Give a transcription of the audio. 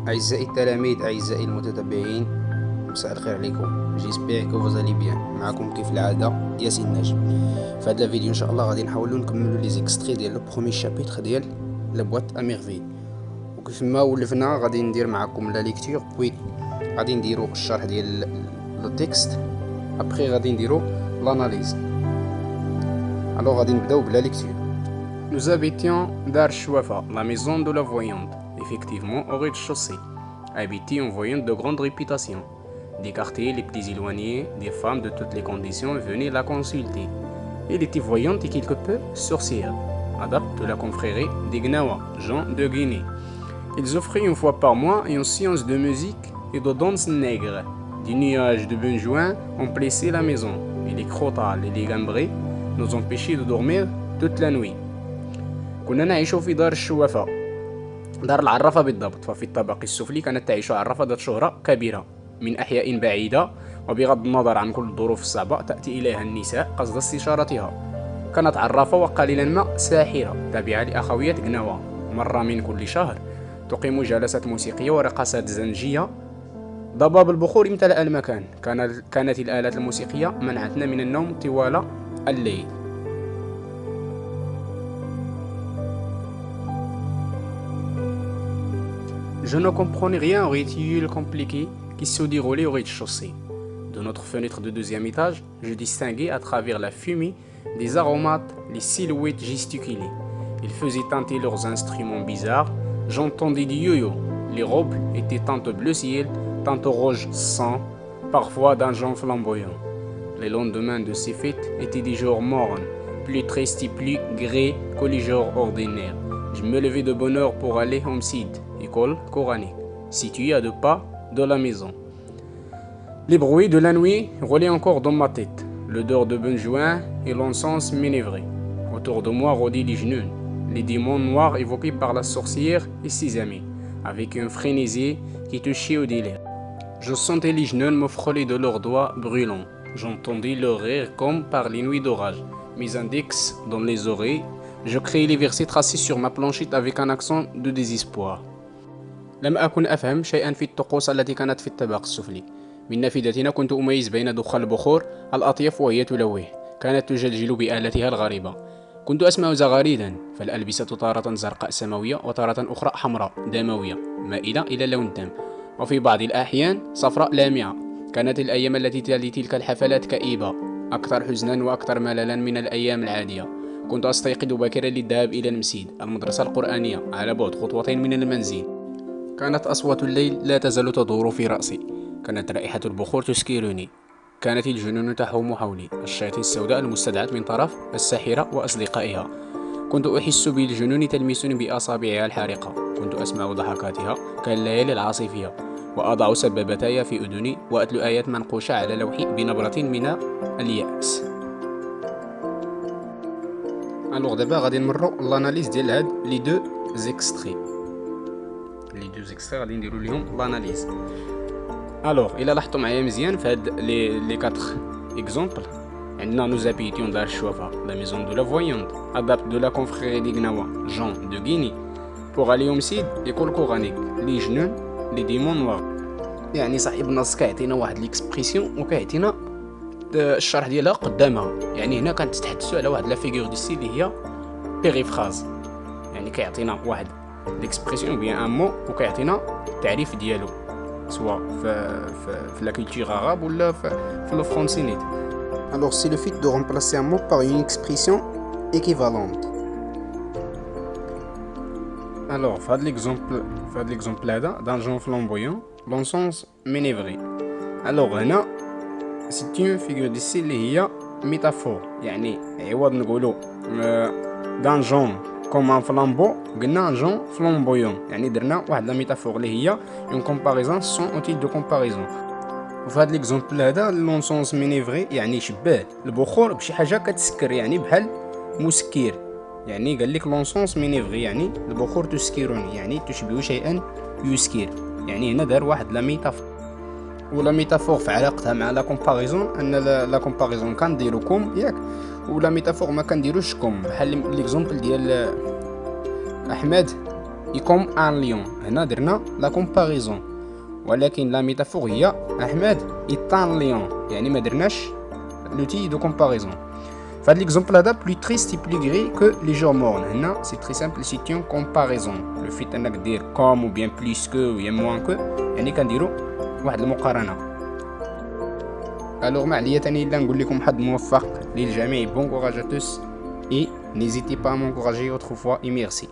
أعزائي التلاميذ، أعزائي المتتبعين، مساء الخير عليكم. جيسبيغ كو فوزالي بيان. معكم كيف العادة ياسين نجم. في هذا الفيديو ان شاء الله غادي نحاولوا نكملوا لي زيكستري ديال لو بروميي شابيتر ديال لا بواط ا ميرفي، وكيف ما ولفنا غادي ندير معكم لا ليكتور، بوي غادي نديروا الشرح ديال لو تيكست، ابري غادي نديروا لاناليز. الوغ غادي نبداو بلا ليكتور. Nous habitions Dar Chouafa, la maison de la voyante, effectivement au rez-de-chaussée, habitée en voyante de grande réputation. Des quartiers les plus éloignés, des femmes de toutes les conditions venaient la consulter. Elle était voyante et quelque peu sorcière, adepte de la confrérie des Gnawa, Jean de Guinée. Ils offraient une fois par mois une séance de musique et de danse nègre. Des nuages de benjoin emplaissaient la maison, et les crotales et les gambrés nous empêchaient de dormir toute la nuit. كنا نعيش في دار الشوافة، دار العرافة بالضبط. ففي الطابق السفلي كانت تعيش عرافة ذات شهرة كبيرة من أحياء بعيدة، وبغض النظر عن كل الظروف الصعبة تأتي إليها النساء قصد استشارتها. كانت عرافة وقليلا ما ساحرة تابعة لأخوية قناوة. مرة من كل شهر تقيم جلسات موسيقية ورقصات زنجية. ضباب البخور امتلأ المكان. كانت الآلات الموسيقية منعتنا من النوم طوال الليل. Je ne comprenais rien au rituel compliqué qui se déroulait au rez-de-chaussée. De notre fenêtre de deuxième étage, je distinguais à travers la fumée des aromates, les silhouettes gesticulées. Ils faisaient tenter leurs instruments bizarres. J'entendais des yo-yo. Les robes étaient tantôt bleu ciel, tantôt rouge sang, parfois d'un jaune flamboyant. Les lendemains de ces fêtes étaient des jours mornes, plus tristes et plus gris que les jours ordinaires. Je me levais de bonne heure pour aller au Msid, école coranique, située à 2 pas de la maison. Les bruits de la nuit roulaient encore dans ma tête, l'odeur de benjoin et l'encens m'enivrait. Autour de moi rôdaient les genoux, les démons noirs évoqués par la sorcière et ses amis, avec une frénésie qui touchait au délire. Je sentais les genoux me frôler de leurs doigts brûlants. J'entendais leur rire comme par les nuits d'orage. Mes index dans les oreilles, je créais les versets tracés sur ma planchette avec un accent de désespoir. لم أكن أفهم شيئا في الطقوس التي كانت في الطابق السفلي. من نافذتنا كنت أميز بين دخان البخور الأطياف وهي تلوح. كانت تجلجل بآلتها الغريبة. كنت أسمع زغاريدا، فالألبسة تارة زرقاء سماوية وتارة أخرى حمراء دموية مائلة إلى اللون الدم، وفي بعض الأحيان صفراء لامعة. كانت الأيام التي تلي تلك الحفلات كئيبة، أكثر حزنا وأكثر مللا من الأيام العادية. كنت أستيقظ باكرا للذهاب إلى المسيد، المدرسة القرآنية على بعد خطوتين من المنزل. كانت أصوات الليل لا تزال تدور في رأسي. كانت رائحة البخور تسكرني. كانت الجنون تحوم حولي، الشياطين السوداء المستدعاة من طرف الساحرة وأصدقائها. كنت أحس بالجنون تلمسني بأصابعها الحارقة. كنت أسمع ضحكاتها كالليالي العاصفية، وأضع سبابتي في أذني وأتلو آيات منقوشة على لوحي بنبرة من اليأس. الوغ دابا غادي نمرو لاناليز ديال هاد لي دو زيكستري. لي دو زيكستري غادي نديرو ليهم لاناليز. الوغ الا لاحظتوا معايا مزيان في هاد لي 4 اكزومبل، عندنا نو زابيتيون دار الشوافة، لا ميزون دو لا فويونت، ادابت دو لا كونفريري دي غناوا، جون دو غيني، بوغ اليوم سيد ايكول كورانيك، لي جنون، لي ديمون نوار. يعني صاحب النص كيعطينا واحد ليكسبريسيون وكيعطينا الشرح ديالها قدامها. يعني هنا كنتحدثوا على واحد لا فيغور دو ستيل اللي هي بيريفراز، يعني كيعطينا واحد ليكسبريسيون بيان ان مو وكيعطينا التعريف ديالو، سواء في لا كولتور عرب ولا في لو فرونسي نيت. Alors c'est le fait de remplacer un mot par une expression équivalente. Alors في هذا l'exemple هذا d'un jaune flamboyant l'encens m'enivrait. Alors هنا c'est une figure de style اللي هي ميتافور، يعني عوض نقولوا d'un jaune comme un flambeau قلنا un jaune flamboyant، يعني درنا واحد لا ميتافور اللي هي une comparaison sans outil de comparaison. وفي هذا ليكزومبل هذا لونسونس مينيفري يعني شباه البخور بشي حاجه كتسكر، يعني بحال مسكر. يعني قال لك لونسونس مينيفري يعني البخور تسكرني، يعني تشبه شيئا يسكر. يعني هنا دار واحد لا ميتافور، ولا ميتافور في علاقتها مع لا كومباريزون، ان لا كومباريزون كنديرو كوم ياك، ولا ميتافور ما كنديروش كوم. بحال ليكزومبل ديال احمد et comme un lion. هنا درنا la comparaison. ولكن la métaphore هي أحمد est un lion. يعني ما درناش l'outil de comparaison. Fait l'exemple là plus triste et plus gris que les jours morts. هنا c'est très simple, c'est une comparaison. Le fait انك دير comme ou bien plus que ou bien moins que يعني كنديروا واحد المقارنة. Alors ما عليا تاني الا نقول لكم حظ موفق للجميع. Bon courage à tous et n'hésitez pas à m'encourager autrefois et merci.